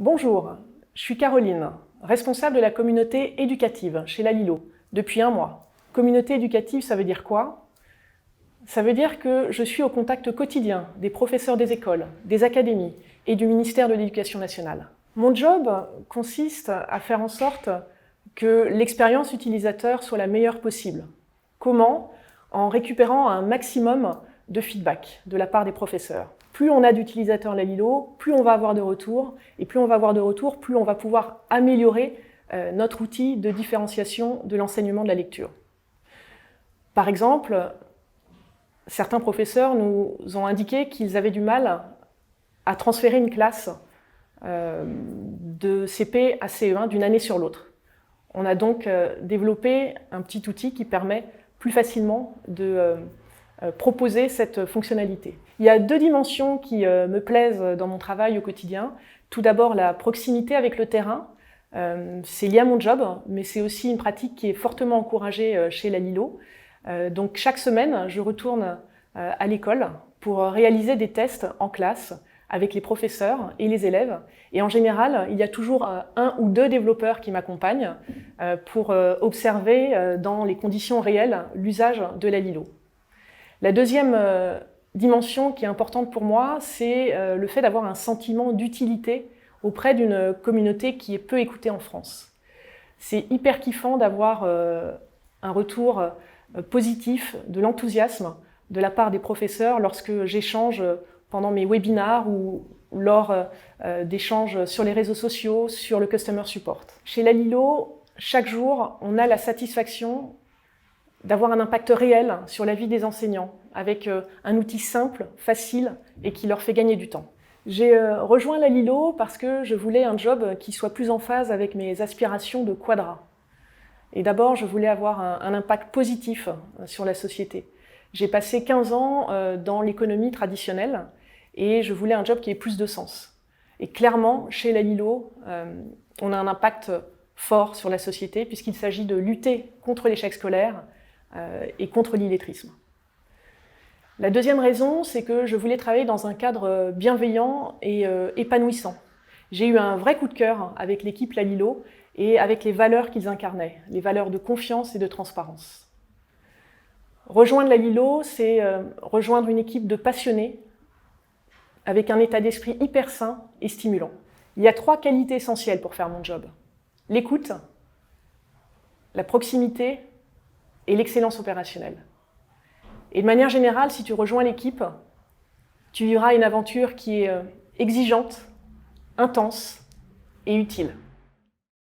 Bonjour, je suis Caroline, responsable de la communauté éducative chez la Lilo, depuis 1 mois. Communauté éducative, ça veut dire quoi? Ça veut dire que je suis au contact quotidien des professeurs des écoles, des académies et du ministère de l'Éducation nationale. Mon job consiste à faire en sorte que l'expérience utilisateur soit la meilleure possible. Comment? En récupérant un maximum de feedback de la part des professeurs. Plus on a d'utilisateurs la Lilo, plus on va avoir de retours, et plus on va avoir de retours, plus on va pouvoir améliorer notre outil de différenciation de l'enseignement de la lecture. Par exemple, certains professeurs nous ont indiqué qu'ils avaient du mal à transférer une classe de CP à CE1 d'une année sur l'autre. On a donc développé un petit outil qui permet plus facilement de proposer cette fonctionnalité. Il y a 2 dimensions qui me plaisent dans mon travail au quotidien. Tout d'abord, la proximité avec le terrain. C'est lié à mon job, mais c'est aussi une pratique qui est fortement encouragée chez la Lilo. Donc chaque semaine, je retourne à l'école pour réaliser des tests en classe avec les professeurs et les élèves. Et en général, il y a toujours 1 ou 2 développeurs qui m'accompagnent pour observer dans les conditions réelles l'usage de la Lilo. La deuxième dimension qui est importante pour moi, c'est le fait d'avoir un sentiment d'utilité auprès d'une communauté qui est peu écoutée en France. C'est hyper kiffant d'avoir un retour positif, de l'enthousiasme de la part des professeurs lorsque j'échange pendant mes webinars ou lors d'échanges sur les réseaux sociaux, sur le Customer Support. Chez la Lilo, chaque jour, on a la satisfaction d'avoir un impact réel sur la vie des enseignants, avec un outil simple, facile et qui leur fait gagner du temps. J'ai rejoint la Lilo parce que je voulais un job qui soit plus en phase avec mes aspirations de Quadra. Et d'abord, je voulais avoir un impact positif sur la société. J'ai passé 15 ans dans l'économie traditionnelle et je voulais un job qui ait plus de sens. Et clairement, chez la Lilo, on a un impact fort sur la société puisqu'il s'agit de lutter contre l'échec scolaire et contre l'illettrisme. La deuxième raison, c'est que je voulais travailler dans un cadre bienveillant et épanouissant. J'ai eu un vrai coup de cœur avec l'équipe La Lilo et avec les valeurs qu'ils incarnaient, les valeurs de confiance et de transparence. Rejoindre La Lilo, c'est rejoindre une équipe de passionnés avec un état d'esprit hyper sain et stimulant. Il y a 3 qualités essentielles pour faire mon job. L'écoute, la proximité et l'excellence opérationnelle. Et de manière générale, si tu rejoins l'équipe, tu vivras une aventure qui est exigeante, intense et utile.